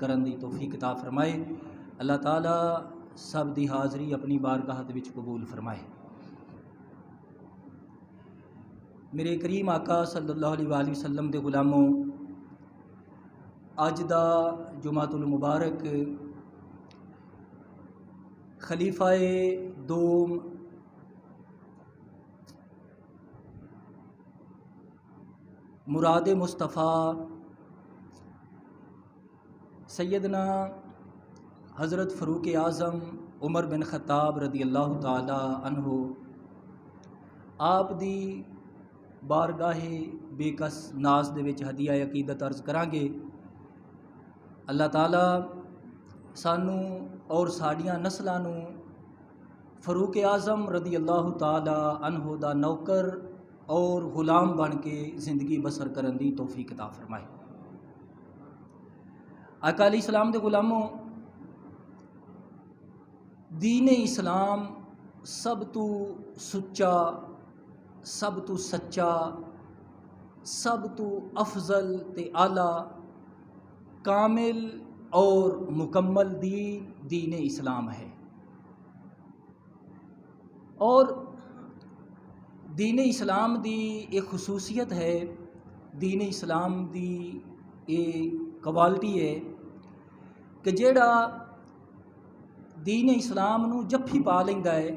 کرن دی توفیق عطا فرمائے۔ اللہ تعالیٰ سب دی حاضری اپنی بارگاہ دے وچ قبول فرمائے۔ میرے کریم آقا صلی اللہ علیہ وآلہ وسلم دے غلاموں، اج دا جمعۃ المبارک خلیفہ دوم مراد مصطفیٰ سیدنا حضرت فاروق اعظم عمر بن خطاب رضی اللہ تعالی عنہ آپ دی بارگاہ بے کس ناز دے وچ ہدیہ عقیدت عرض کران گے۔ اللہ تعالی سانوں اور ساڈیاں نسلاں نوں فاروق اعظم رضی اللہ تعالی عنہ دا نوکر اور غلام بن کے زندگی بسر کرن دی توفیق عطا فرمائے۔ آقا علیہ السلام دے غلاموں، دین اسلام سب تو سچا، سب تو سچا، سب تو افضل تے اعلیٰ کامل اور مکمل دین اسلام ہے۔ اور دین اسلام دی ایک خصوصیت ہے، دین اسلام دی ایک کوالٹی ہے کہ جیڑا دین اسلام نو جفی پا لیندا ہے،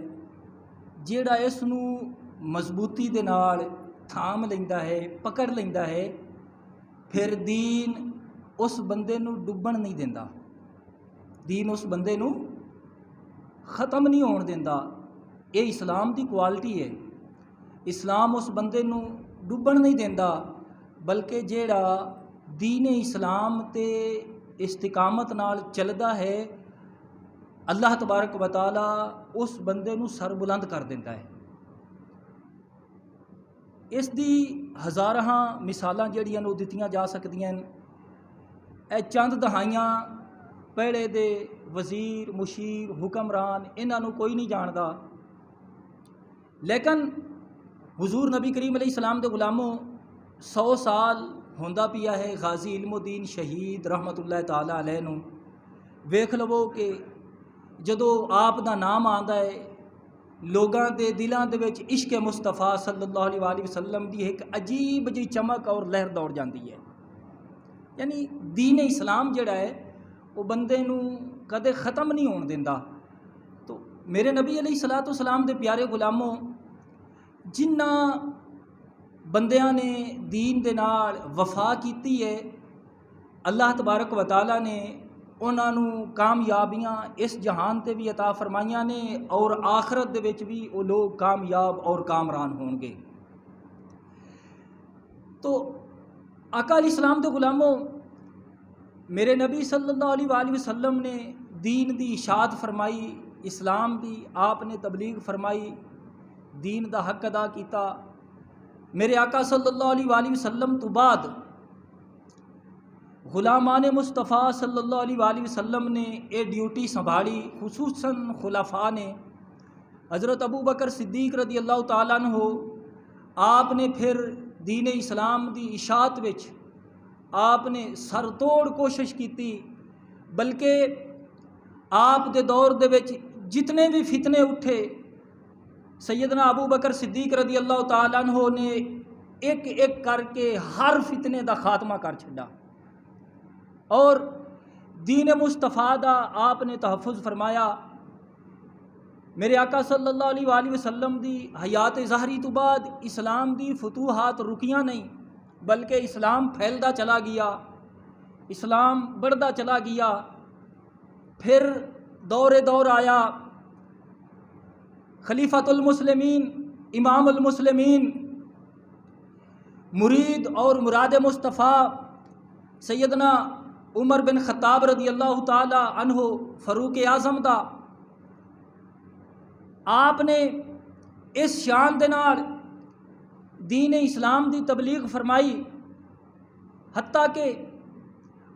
جیڑا اس نو مضبوطی دے نال تھام لیندا ہے، پکڑ لیندا ہے، پھر دین اس بندے نو ڈبن نہیں دیندا، دین اس بندے نو ختم نہیں ہون دیندا۔ یہ اسلام دی کوالٹی ہے۔ اسلام اس بندے نو ڈبن نہیں دیندا، بلکہ جیڑا دین اسلام تے استقامت نال چلدا ہے، اللہ تبارک و تعالی اس بندے نو سر بلند کر دیندا ہے۔ اس دی ہزاراں مثالاں جڑیاں نو دتیاں جا سکدیاں۔ اے چند دہائیاں پہلے دے وزیر، مشیر، حکمران انہاں نو کوئی نہیں جاندا، لیکن حضور نبی کریم علیہ السلام دے غلاموں 100 سال ہوندا پیا ہے غازی علم الدین شہید رحمت اللہ تعالی علیہ نو۔ ویکھ لو کہ جدو آپ دا نام آندا ہے، لوگاں دے دلاں دے وچ عشق مصطفیٰ صلی اللہ علیہ وآلہ وسلم دی ایک عجیب جی چمک اور لہر دوڑ جاندی ہے۔ یعنی دین اسلام جڑا ہے وہ بندے نو کدے ختم نہیں ہون دیندا۔ تو میرے نبی علیہ الصلوۃ والسلام دے پیارے غلاموں، جنہ بندیاں نے دین دے نال وفا کیتی ہے، اللہ تبارک و تعالی نے انہاں نو کامیابیاں اس جہان تے بھی عطا فرمائیاں نے، اور آخرت دے وچ بھی وہ لوگ کامیاب اور کامران ہون گے۔ تو آقا علیہ السلام دے غلاموں، میرے نبی صلی اللہ علیہ وآلہ وسلم نے دین دی اشاعت فرمائی، اسلام دی آپ نے تبلیغ فرمائی، دین دا حق ادا کیتا۔ میرے آقا صلی اللہ علیہ وآلہ وسلم تو بعد غلامان مصطفیٰ صلی اللہ علیہ وآلہ وسلم نے یہ ڈیوٹی سنبھالی، خصوصاً خلفاء نے۔ حضرت ابو بکر صدیق رضی اللہ تعالیٰ عنہ آپ نے پھر دین اسلام دی اشاعت وچ آپ نے سر توڑ کوشش کیتی، بلکہ آپ دے دور دے وچ جتنے بھی فتنے اٹھے، سیدنا ابو بکر صدیق رضی اللہ تعالیٰ عنہ نے ایک ایک کر کے ہر فتنے دا خاتمہ کر چھڈا، اور دین مصطفیٰ دا آپ نے تحفظ فرمایا۔ میرے آقا صلی اللہ علیہ وآلہ وسلم دی حیات ظاہری تو بعد اسلام دی فتوحات رکیاں نہیں، بلکہ اسلام پھیلدا چلا گیا، اسلام بڑھدا چلا گیا۔ پھر دور آیا، خلیفۃ المسلمین، امام المسلمین، مرید اور مراد مصطفیٰ سیدنا عمر بن خطاب رضی اللہ تعالی عنہ فاروق اعظم دا آپ نے اس شان دے نال دین اسلام دی تبلیغ فرمائی، حتیٰ کہ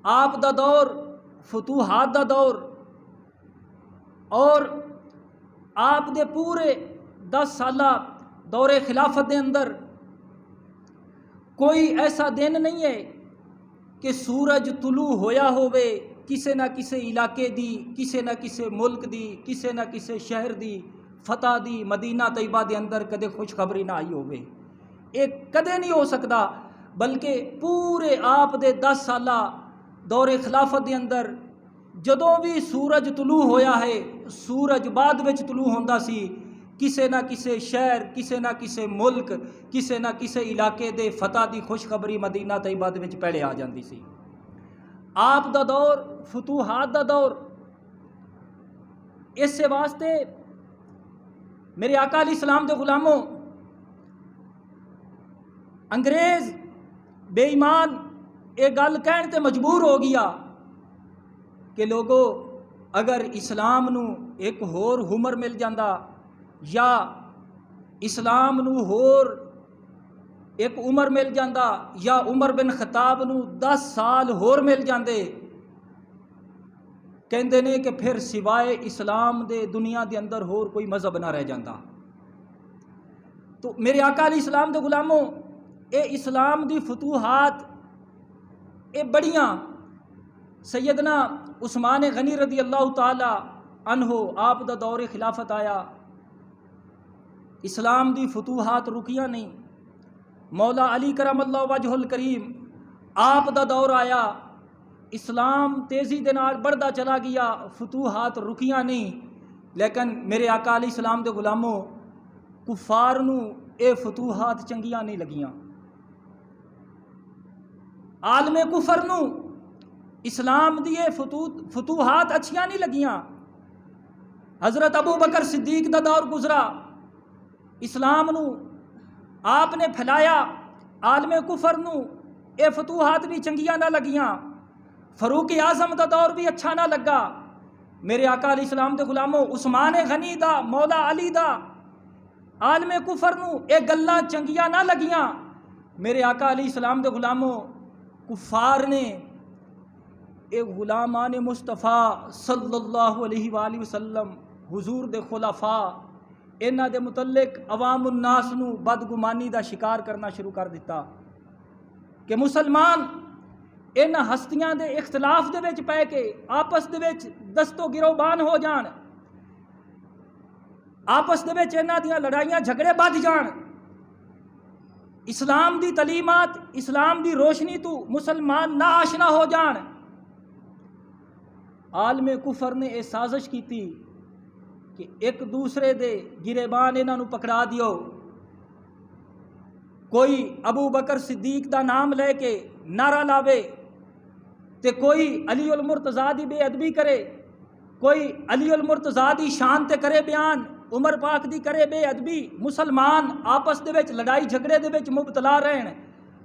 آپ دا دور فتوحات دا دور، اور آپ دے پورے 10 سالہ دور خلافت دے اندر کوئی ایسا دن نہیں ہے کہ سورج طلوع ہویا ہوئے کسے نہ کسے علاقے دی، کسے نہ کسے ملک دی، کسے نہ کسے شہر دی فتح دی مدینہ طیبہ دے اندر کدے خوشخبری نہ آئی ہوئے، یہ کدے نہیں ہو سکتا، بلکہ پورے آپ دے 10 سالہ دور خلافت دے اندر جدوں بھی سورج طلوع ہویا ہے، سورج بعد وچ طلوع ہوندا سی، کسے نہ کسے شہر، کسے نہ کسے ملک، کسے نہ کسے علاقے دے فتح دی خوشخبری مدینہ طیبہ دے وچ پہلے آ جاندی سی۔ آپ دا دور فتوحات دا دور، اس سے واسطے میرے آقا علیہ السلام دے غلاموں، انگریز بے ایمان یہ گل کہن تے مجبور ہو گیا کہ لوگو اگر اسلام نو ایک ہور عمر مل جاندہ، یا اسلام نو ہور ایک عمر مل جاندہ، یا عمر بن خطاب نو 10 سال ہور مل جاندے، کہندے نے کہ پھر سوائے اسلام دے دنیا دے اندر ہور کوئی مذہب نہ رہ جاندہ۔ تو میرے آقا علیہ السلام دے غلاموں، اے اسلام دی فتوحات اے بڑیاں، سیدنا عثمان غنی رضی اللہ تعالی عنہ آپ دا دور خلافت آیا، اسلام دی فتوحات رکیاں نہیں، مولا علی کرم اللہ وجہ الکریم آپ دا دور آیا، اسلام تیزی دے نال بڑھدا چلا گیا، فتوحات رکیاں نہیں، لیکن میرے آقا علیہ السلام دے غلاموں، کفار نو اے فتوحات چنگیاں نہیں لگیاں، عالم کفر نو اسلام دی فتوحات اچھیاں نہیں لگیاں۔ حضرت ابو بکر صدیق دا دور گزرا، اسلام نو آپ نے پھیلایا، عالم کفر نو اے فتوحات بھی چنگیاں نہ لگیاں، فاروق اعظم دا دور بھی اچھا نہ لگا۔ میرے آقا علیہ السلام دے غلاموں، عثمان غنی دا، مولا علی دا، عالم کفر نو اے گلاں چنگیاں نہ لگیاں۔ میرے آقا علیہ السلام دے غلاموں، کفار نے اے غلامان مصطفیٰ صلی اللہ علیہ وآلہ وسلم، حضور دے خلفاء، انہاں دے متعلق عوام الناس نو بدگمانی دا شکار کرنا شروع کر دیتا کہ مسلمان ان ہستیاں دے اختلاف دے وچ پے کے آپس دے وچ دست و گروبان ہو جان، آپس دے وچ انہاں دیاں لڑائیاں جھگڑے بد جان، اسلام دی تعلیمات، اسلام دی روشنی تو مسلمان نا آشنا ہو جان۔ عالم کفر نے یہ سازش کی تھی کہ ایک دوسرے دے گریبان انہاں نو پکڑا دیو، کوئی ابو بکر صدیق دا نام لے کے نعرہ لاوے تے کوئی علی المرتضیٰ دی بے ادبی کرے، کوئی علی المرتضیٰ دی شان تے کرے بیان، عمر پاک دی کرے بے ادبی، مسلمان آپس دے وچ لڑائی جھگڑے دے وچ مبتلا رہن۔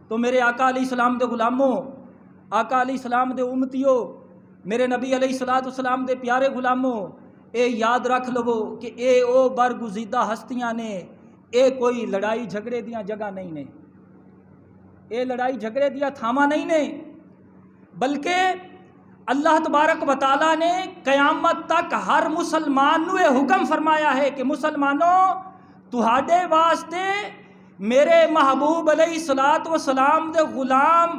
تو میرے آقا علیہ السلام دے غلاموں، آقا علیہ السلام دے امتیوں، میرے نبی علیہ الصلوۃ والسلام دے پیارے غلاموں، اے یاد رکھ لو کہ اے او برگزیدہ ہستیاں نے، اے کوئی لڑائی جھگڑے دیاں جگہ نہیں نے، اے لڑائی جھگڑے دیاں تھاواں نہیں نے، بلکہ اللہ تبارک و تعالیٰ نے قیامت تک ہر مسلمان نو یہ حکم فرمایا ہے کہ مسلمانوں تہاڈے واسطے میرے محبوب علیہ الصلوۃ والسلام دے غلام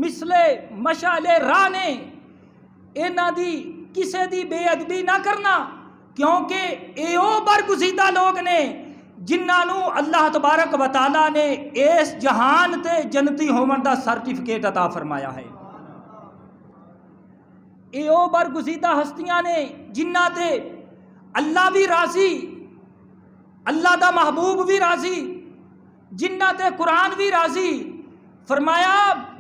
مثل مشعل راہ نے، انہاں دی کسے دی بے ادبی نہ کرنا، کیونکہ اے او برگزیدہ لوگ نے جنہاں نو اللہ تبارک و تعالیٰ نے اس جہان تے جنتی ہون دا سرٹیفکیٹ عطا فرمایا ہے۔ اے او برگزیدہ ہستیاں نے جنہاں تے اللہ بھی راضی، اللہ دا محبوب بھی راضی، جنہاں تے قرآن بھی راضی۔ فرمایا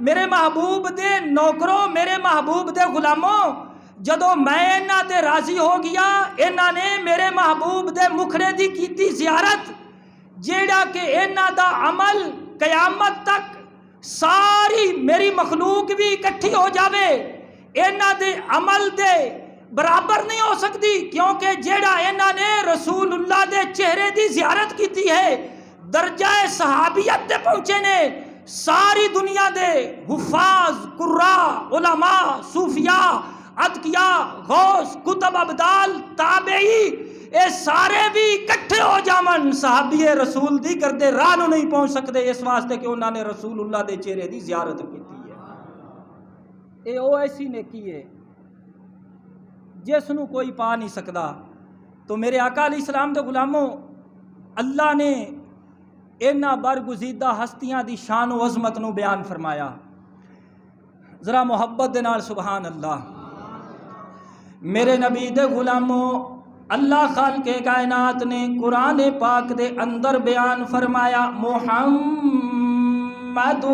میرے محبوب دے نوکروں، میرے محبوب دے غلاموں، جدوں میں انہاں تے راضی ہو گیا، انہاں نے میرے محبوب دے مکھڑے دی کیتی زیارت، جیڑا کہ انہاں دا عمل قیامت تک ساری میری مخلوق بھی اکٹھی ہو جاوے، انہاں دے عمل دے برابر نہیں ہو سکتی، کیونکہ جیڑا انہاں نے رسول اللہ دے چہرے دی زیارت کیتی ہے، درجہ صحابیت تے پہنچے نے، ساری دنیا دے حفاظ، قراء، علماء، صوفیاء، اتقیاء، غوث، کتب ابدال، تابعی، اے سارے بھی اکٹھے ہو جامن صحابی رسول دی کردے راہ نو نہیں پہنچ سکتے، اس واسطے کہ انہوں نے رسول اللہ دے چہرے دی زیارت کی ہے۔ اے او ایسی نیکی ہے جس نو کوئی پا نہیں سکتا۔ تو میرے آقا علیہ السلام دے غلاموں، اللہ نے انہاں برگزیدہ ہستیاں دی شان و عظمت نو بیان فرمایا۔ ذرا محبت دے نال سبحان اللہ۔ میرے نبی دے غلاموں، اللہ خالق کائنات نے قرآن پاک دے اندر بیان فرمایا، محمد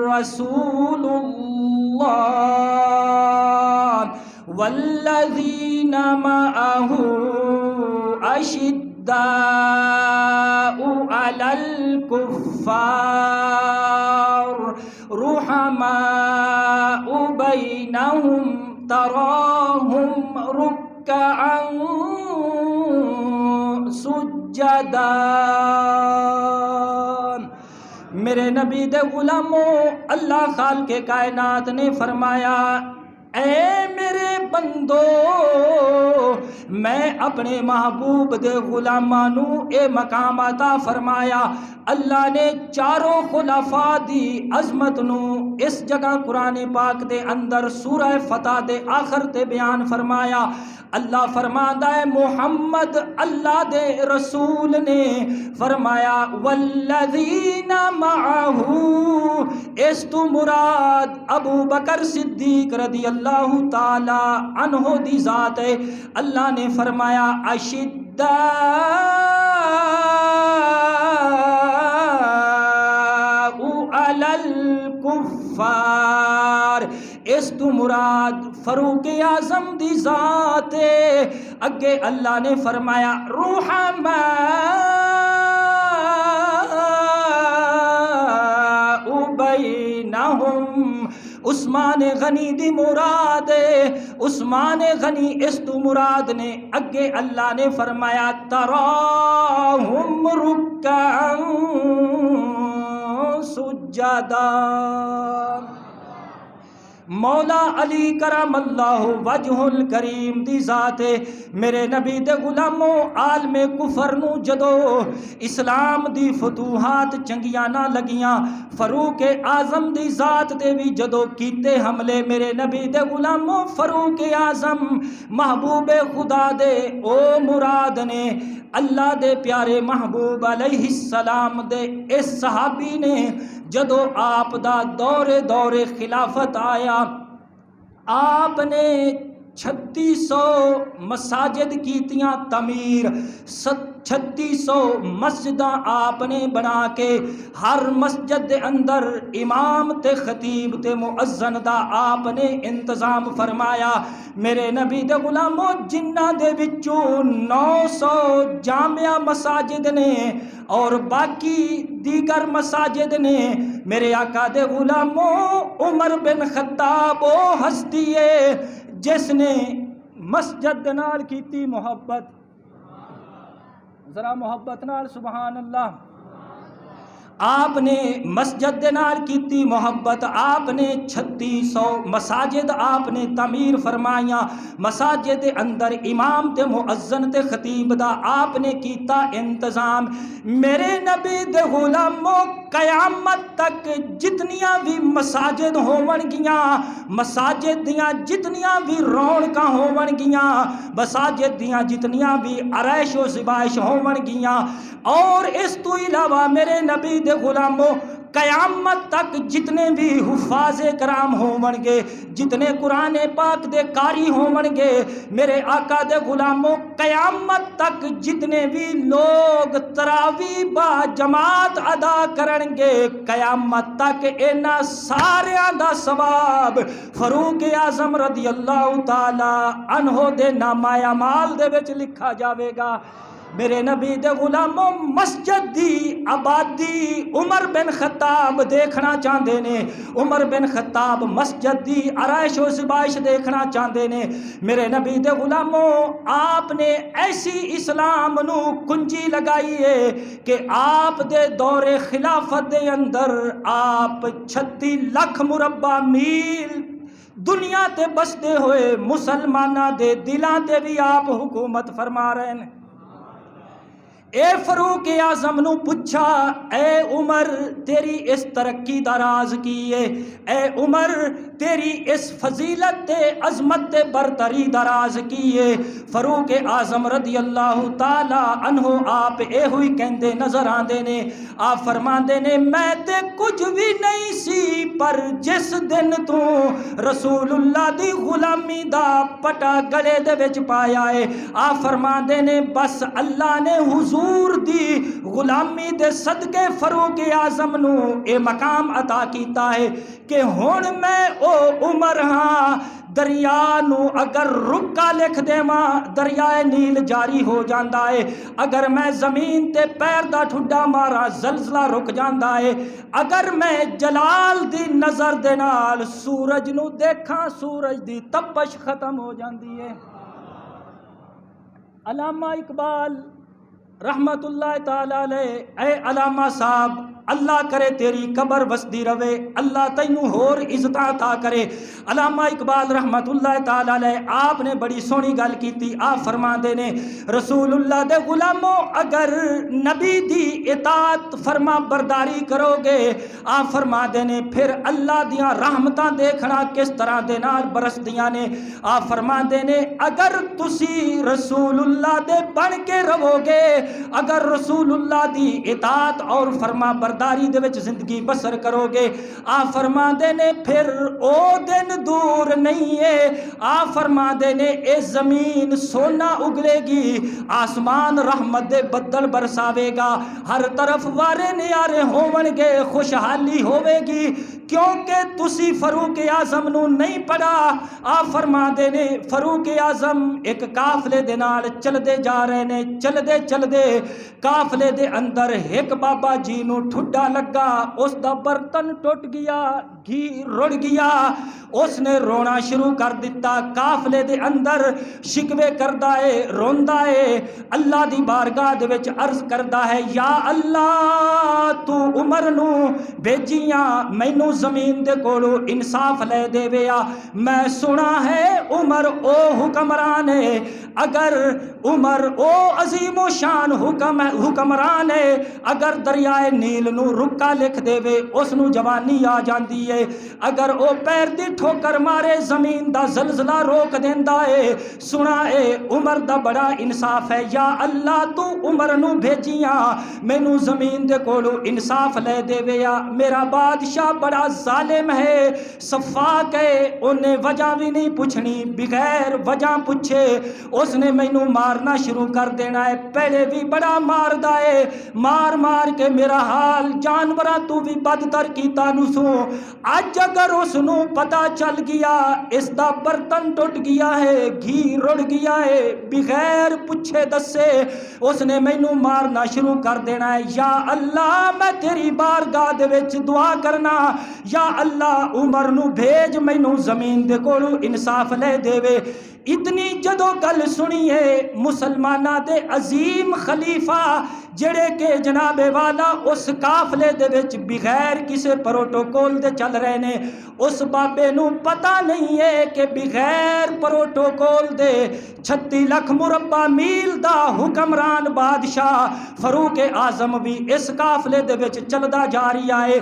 رسول اللہ والذین معہ اشداء علی الکفار رحماء بینہم تراہم رکعا سجدا۔ میرے نبی دے غلاموں، اللہ خالق کائنات نے فرمایا، اے میرے بندو، میں اپنے محبوب دے غلاماں نو اے مقام عطا فرمایا۔ اللہ نے چاروں خلفاء دی عظمت نو اس جگہ قرآن پاک دے اندر سورہ فتح دے آخر تے بیان فرمایا۔ اللہ فرماندا ہے محمد اللہ دے رسول نے فرمایا والذین معہ، اس تو مراد ابو بکر صدیق رضی اللہ تعالی عنہ دی ذات ہے۔ اللہ نے فرمایا اشداء علی الکفار، اس تو مراد فاروق اعظم دی ذات ہے۔ اگے اللہ نے فرمایا رحماء بینہم، عثمان غنی دی مراد ہے۔ عثمان غنی اس تو مراد نے۔ اگے اللہ نے فرمایا تراہم رکعا سجدا۔ مولا علی کرم اللہ وجہ الکریم دی ذات ہے۔ میرے نبی دے غلاموں، عالم کفر نو جدو اسلام دی فتوحات چنگیاں نہ لگیاں، فاروق اعظم دی ذات دے بھی جدو کیتے حملے، میرے نبی دے غلاموں فاروق اعظم محبوب خدا دے او مراد نے۔ اللہ دے پیارے محبوب علیہ السلام دے اس صحابی نے جدو آپ دا دور خلافت آیا، آپ نے 3600 مساجد کیتیاں تعمیر، 3600 مسجداں آپ نے بنا کے ہر مسجد دے اندر امام تے خطیب تے مؤذن دا آپ نے انتظام فرمایا۔ میرے نبی دے غلاموں، جنہ دے وچوں 900 جامعہ مساجد نے اور باقی دیگر مساجد نے، میرے آقا دے غلاموں عمر بن خطاب وہ ہستی ہے جس نے مسجد نال کیتی محبت۔ ذرا محبت نال سبحان اللہ۔ آپ نے مسجد دے نال کیتی محبت، آپ نے 3600 مساجد آپ نے تعمیر فرمائیاں، مساجد دے اندر امام تے مؤذن تے خطیب دا آپ نے کیتا انتظام۔ میرے نبی دے غلاموں، قیامت تک جتنیاں بھی مساجد ہون گیاں، مساجد دیاں جتنیاں بھی رونقاں ہون گیاں، مساجد دیاں جتنیاں بھی عرائش و زبائش ہون گیاں، اور اس تو علاوہ میرے نبی دے غلاموں قیامت تک جتنے بھی حفاظ کرام ہون گے، جتنے قرآن پاک دے قاری ہون گے، میرے آقا دے غلاموں قیامت تک جتنے بھی لوگ تراویح با جماعت ادا کرن گے، قیامت تک انہاں ساریاں دا ثواب فاروق اعظم رضی اللہ تعالی عنہ دے نامہ اعمال دے وچ لکھا جاوے گا۔ میرے نبی دے غلاموں، مسجد دی آبادی عمر بن خطاب دیکھنا چاہتے نے، عمر بن خطاب مسجد دی آرائش و زبائش دیکھنا چاہتے نے۔ میرے نبی دے غلاموں، آپ نے ایسی اسلام نو کنجی لگائی ہے کہ آپ دے دور خلافت دے اندر آپ 36 لاکھ مربع میل دنیا تے بستے ہوئے مسلمانہ دے دلاں تے بھی آپ حکومت فرما رہے ہیں۔ اے فاروق اعظم نو پوچھا اے عمر تیری اس ترقی دا راز کی ہے، اے عمر تیری اس فضیلت تے عظمت تے برتری دا راز کی ہے۔ فاروق اعظم رضی اللہ تعالی عنہ آپ اے ہوئی کہندے نظر آندے نے، آپ فرماندے نے میں تے کچھ بھی نہیں سی، پر جس دن تو رسول اللہ دی غلامی دا پٹا گلے دے وچ پایا ہے، آپ فرماندے نے بس اللہ نے حضور دی غلامی دے صدقے فاروق اعظم نو اے مقام عطا کیتا ہے کہ ہن میں او عمر ہاں دریا نو اگر رکا لکھ دیواں دریائے نیل جاری ہو جاندا ہے، اگر میں زمین تے پیر دا ٹھڈا مارا زلزلہ رک جاندا ہے، اگر میں جلال دی نظر دے نال سورج نو دیکھاں سورج دی تپش ختم ہو جاندی ہے۔ علامہ اقبال رحمت اللہ تعالی علیہ، اے علامہ صاحب اللہ کرے تیری قبر وسدی رہے، اللہ تینوں ہور عزت عطا کرے۔ علامہ اقبال رحمت اللہ تعالی علیہ آپ نے بڑی سونی گل کیتی، آپ فرماندے نے رسول اللہ دے غلاموں اگر نبی دی اطاعت فرما برداری کرو گے، آپ فرماندے نے پھر اللہ دیاں رحمتاں دیکھنا کس طرح دے نال برسدیاں نے۔ آپ فرماندے نے اگر تسی رسول اللہ دے بن کے رہو گے، اگر رسول اللہ دی اطاعت اور فرما برداری دے وچ زندگی بسر کرو گے، آپ فرما دے نے پھر او دن دور نہیں ہے، آپ فرما دے نے اے زمین سونا اگلے گی، آسمان رحمت دے بدل برساوے گا، ہر طرف وارے نیارے ہون گے، خوشحالی ہوے گی، کیونکہ تسی فاروق اعظم نو نہیں پڑھا۔ آپ فرما دے نے فاروق اعظم ایک قافلے دے نال چلدے جا رہے نے، چلدے چلدے قافلے دے اندر ایک بابا جی نو ٹھڈا لگا، اس دا برتن ٹوٹ گیا، گھی رڑ گیا، اس نے رونا شروع کر دیتا، قافلے دے اندر شکوے کردا ہے، روندا ہے، اللہ دی بارگاہ دے وچ عرض کردا ہے یا اللہ تو عمر نو بھیجیاں مینوں زمین دے کولو انصاف لے دے ویا، میں سنا ہے عمر او حکمران ہے، اگر عمر او عظیم و شان حکمران ہے، اگر دریائے نیل نو رکا لکھ دے وے اس نو جوانی آ جاندی ہے، اگر او پیر دی ٹھوکر مارے زمین دا زلزلہ روک دیندا ہے، سنا اے عمر دا بڑا انصاف ہے، یا اللہ تو عمر نو بھیجیاں مینوں زمین دے کولو انصاف لے دے ویا، میرا بادشاہ بڑا ظالم ہے، صفاق ہے، انہیں وجہ بھی نہیں پوچھنی، بغیر وجہ پوچھے اس نے مینوں مارنا شروع کر دینا ہے، پہلے بھی بڑا مار دائے، مار مار کے میرا حال جانورہ تو بھی بدتر کیتا نسوں، آج اگر اس نو پتا چل گیا اس دا برتن ٹوٹ گیا ہے، گھی رڑ گیا ہے، بغیر پوچھے دسے اس نے مینوں مارنا شروع کر دینا ہے، یا اللہ میں تیری بارگاہ دے وچ دعا کرنا، یا اللہ عمر نو بھیج مینوں زمین دے کولو انصاف لے دے وے۔ اتنی جدو گل سنی ہے مسلمانہ دے عظیم خلیفہ جڑے کہ جناب والا اس قافلے دے وچ بغیر کسے پروٹوکول دے چل رہے نے، اس بابے نو پتہ نہیں ہے کہ بغیر پروٹوکول دے 36 لاکھ مربع میل دا حکمران بادشاہ فاروق اعظم بھی اس قافلے دے وچ چلدا جا رہی آئے۔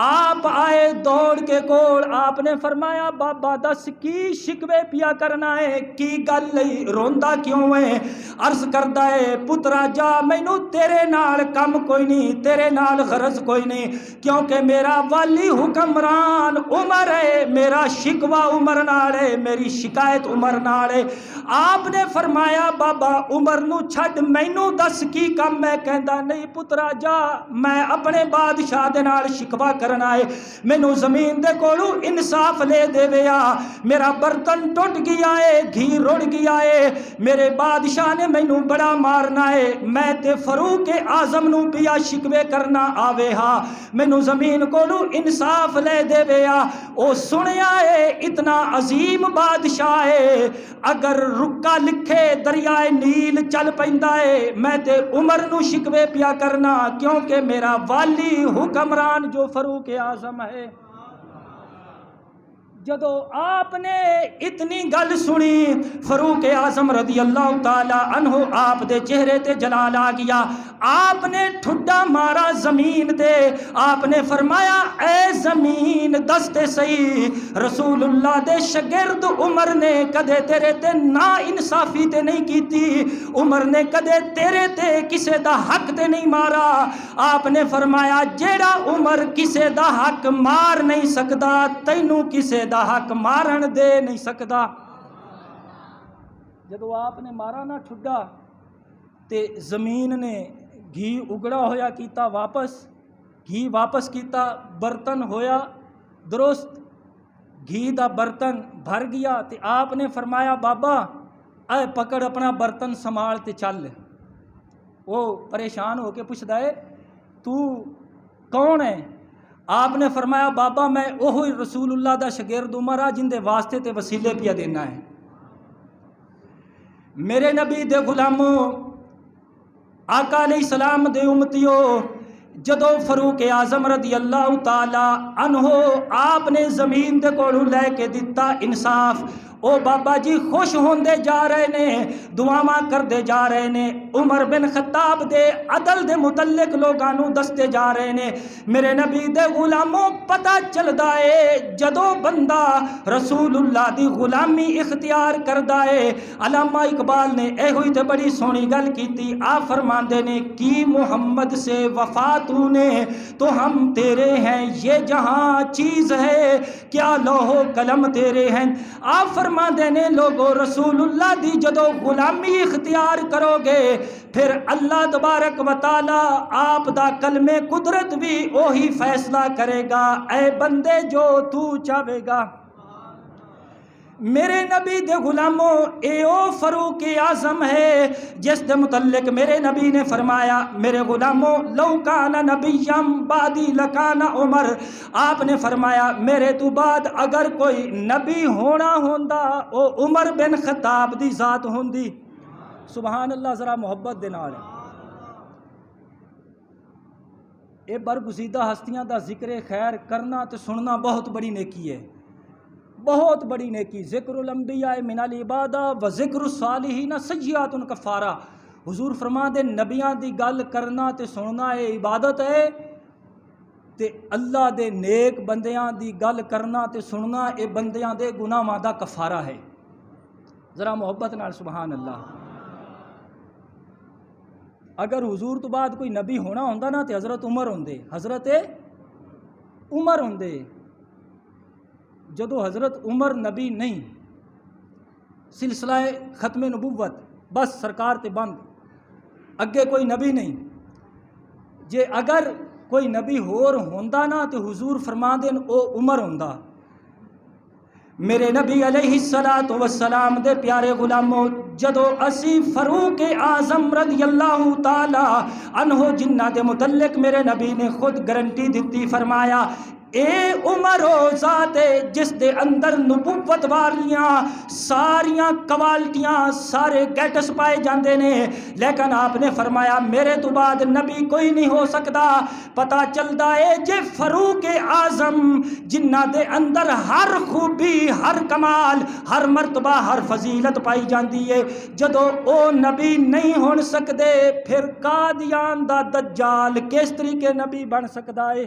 آپ آئے دوڑ کے کول، آپ نے فرمایا بابا دس کی شکوے پیا کرنا ہے، کی گل لئی روندا کیوں ہے؟ عرض کردا ہے پترا جا مینوں تیرے نال کم کوئی نہیں، تیرے نال غرض کوئی نہیں، کیونکہ میرا والی حکمران عمر ہے، میرا شکوہ عمر نال ہے، میری شکایت عمر نال ہے۔ آپ نے فرمایا بابا عمر نو چھڈ مینوں دس کی کم میں، کہندا نہیں پترا جا میں اپنے بادشاہ دے نال شکوہ کرنا ہے، مینوں زمین دے کولو انصاف لے دے ویا، میرا برتن ٹوٹ گیا ہے، گھی رڑ گیا ہے، میرے بادشاہ نے مینوں بڑا مارنا ہے، میں تے فاروق اعظم نو پیا شکوے کرنا آوے ہاں، مینوں زمین کولو انصاف لے دے ویا۔ او سنیا ہے اتنا عظیم بادشاہ ہے، اگر رکا لکھے دریائے نیل چل پیندا ہے، میں تے عمر نو شکوے پیا کرنا، کیونکہ میرا والی حکمران جو فاروق اعظم ہے۔ جدو آپ نے اتنی گل سنی فاروق اعظم رضی اللہ تعالی عنہ آپ دے چہرے تے جلال آ گیا. آپ نے ٹھڈا مارا زمین تے, آپ نے فرمایا اے زمین دستے سہی, رسول اللہ دے شگرد عمر نے کدے تیرے تے نا انصافی تے نہیں کیتی, عمر نے کدے تیرے تے کسے دا حق تے نہیں مارا. آپ نے فرمایا جیڑا عمر کسے دا حق مار نہیں سکدا تینوں کسے دا حق مارن دے نہیں سکدا. جدو آپ نے مارا نا ٹھڈا تے زمین نے گھی اگڑا ہویا کیتا گھی واپس کیتا, برتن ہویا درست, گھی دا برتن بھر گیا. تے آپ نے فرمایا بابا اے پکڑ اپنا برتن سنبھال تے چل. وہ پریشان ہو کے پوچھدا ہے تو کون ہے؟ آپ نے فرمایا بابا میں وہی رسول اللہ دا شگرد عمر آ جن دے واسطے تے وسیلے پیا دینا ہے. میرے نبی دے غلاموں, آقا علیہ السلام دے امتیو, جدو فاروق اعظم رضی اللہ تعالی عنہ آپ نے زمین دے کولوں لے کے دتا انصاف, او بابا جی خوش ہوندے جا رہے نے, دعاواں کردے جا رہے نے, عمر بن خطاب دے عدل دے متعلق لوگانوں دستے جا رہے نے. میرے نبی دے غلاموں پتہ چلدا ہے جدو بندہ رسول اللہ دی غلامی اختیار کردا ہے. علامہ اقبال نے اے ہوئی تے بڑی سونی گل کیتی, آپ فرماندے نے کی محمد سے وفا تو نے تو ہم تیرے ہیں, یہ جہاں چیز ہے کیا لوح و قلم تیرے ہیں. آپ فرما دینے لوگو رسول اللہ دی جدو غلامی اختیار کرو گے پھر اللہ تبارک و تعالی آپ دا کلم قدرت بھی وہی فیصلہ کرے گا, اے بندے جو تو چاہے گا. میرے نبی دے غلاموں اے او فاروق اعظم ہے جس دے متعلق میرے نبی نے فرمایا میرے غلاموں لو کان نبیم بعدی لکان عمر. آپ نے فرمایا میرے تو بعد اگر کوئی نبی ہونا ہوندا او عمر بن خطاب دی ذات ہوندی. سبحان اللہ, ذرا محبت دے نال. اے برگزیدہ ہستیاں دا ذکر خیر کرنا تے سننا بہت بڑی نیکی ہے, بہت بڑی نیکی. ذکر الانبیاء من العبادہ و ذکر الصالحین سیئات کفارہ. حضور فرما دے نبیاں دی گل کرنا تے سننا اے عبادت ہے, تے اللہ دے نیک بندیاں دی گل کرنا تے سننا اے بندیاں دے گناہاں دا کفارہ ہے. ذرا محبت نال سبحان اللہ. اگر حضور تو بعد کوئی نبی ہونا ہوندا نا تے حضرت عمر ہوندے, حضرت عمر ہوندے. جدو حضرت عمر نبی نہیں, سلسلہ ختم نبوت بس سرکار تے بند, اگے کوئی نبی نہیں. جے اگر کوئی نبی ہور ہوندا نا تے حضور فرما دین او عمر ہوندا. میرے نبی علیہ السلام دے پیارے غلاموں جدو اسی فاروق اعظم رضی اللہ تعالی عنہ جنہ دے متعلق میرے نبی نے خود گارنٹی دیتی, فرمایا اے عمر او ذات جس دے اندر نبوت والیاں ساریاں کوالٹیاں سارے گیٹس پائے جاندے نے, لیکن آپ نے فرمایا میرے تو بعد نبی کوئی نہیں ہو سکتا. پتہ چلدا ہے جے فاروق اعظم جنہ دے اندر ہر خوبی ہر کمال ہر مرتبہ ہر فضیلت پائی جاندی ہے, جدو او نبی نہیں ہون سکدے پھر قادیان دا دجال کس طریقے نبی بن سکدا ہے؟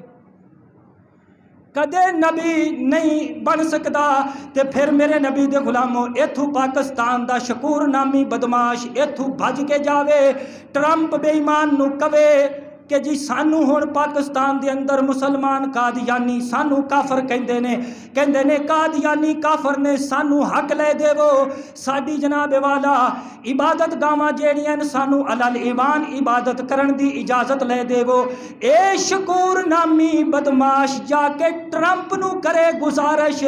کدے نبی نہیں بن سکتا. تے پھر میرے نبی دے غلاموں ایتھو پاکستان دا شکور نامی بدماش ایتھو بھج کے جاوے, ٹرمپ بے ایمان نو کہے کہ جی سانو ہن پاکستان دے اندر مسلمان قادیانی سانو کافر کہندے نے قادیانی کافر نے سانو حق لے دیو, ساڈی جناب والا عبادت گاواں جیڑیاں سانو علل ایمان عبادت کرن دی اجازت لے دیو. اے شکور نامی بدماش جا کے ٹرمپ نو کرے گزارش,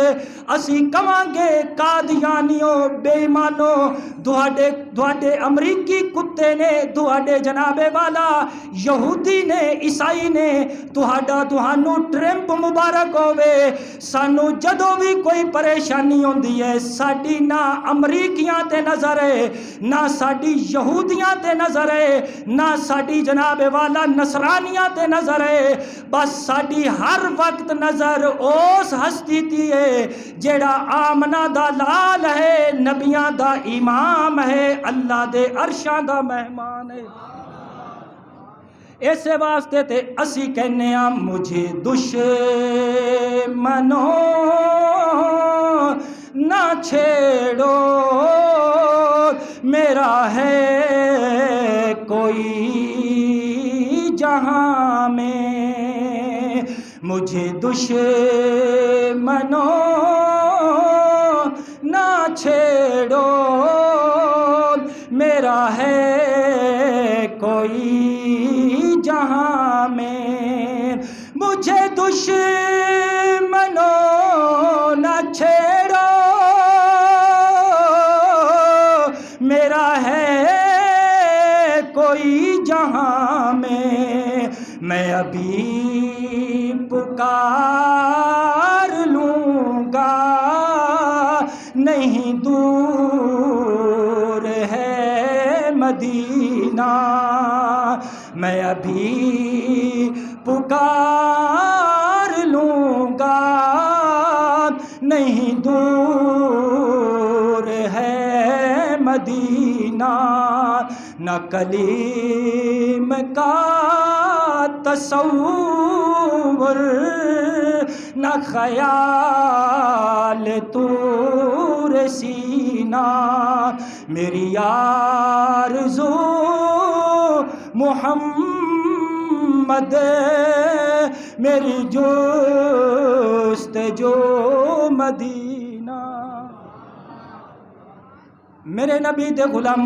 اسی کہاں گے قادیانیوں بے ایمانوں دوڑے امریکی کتے نے، دوڑے جناب والا یہودی نے، عیسائی نے، تہانوں ٹرمپ مبارک ہوے۔ سانو جدوں بھی کوئی پریشانی ہوندی ہے، ساڈی نہ امریکیاں تے نظر ہے، نہ ساڈی یہودیاں تے نظر ہے، نہ ساڈی جناب والا نصرانیاں تے نظر ہے، بس ساڈی ہر وقت نظر اس ہستی تی ہے جیڑا آمنہ دا لال ہے، نبیاں دا امام ہے، اللہ دے عرشاں دا مہمان ہے۔ اس واسطے تے اسی کہنے ہاں مجھے دشمنوں نہ چھیڑو، میرا ہے کوئی جہاں میں، مجھے دشمنوں نہ چھیڑو، میرا ہے کوئی جہاں میں، مجھے دشمنوں نہ چھیڑو، میرا ہے کوئی جہاں میں ابھی پکار لوں گا، نہیں دور ہے مدینہ، میں ابھی پکار لوں گا، نہیں دور ہے مدینہ، نہ کلیم کا تصور، نہ خیال طور سینہ، میری آرزو محمد، میری جستجو مدینہ، میرے نبی دے غلام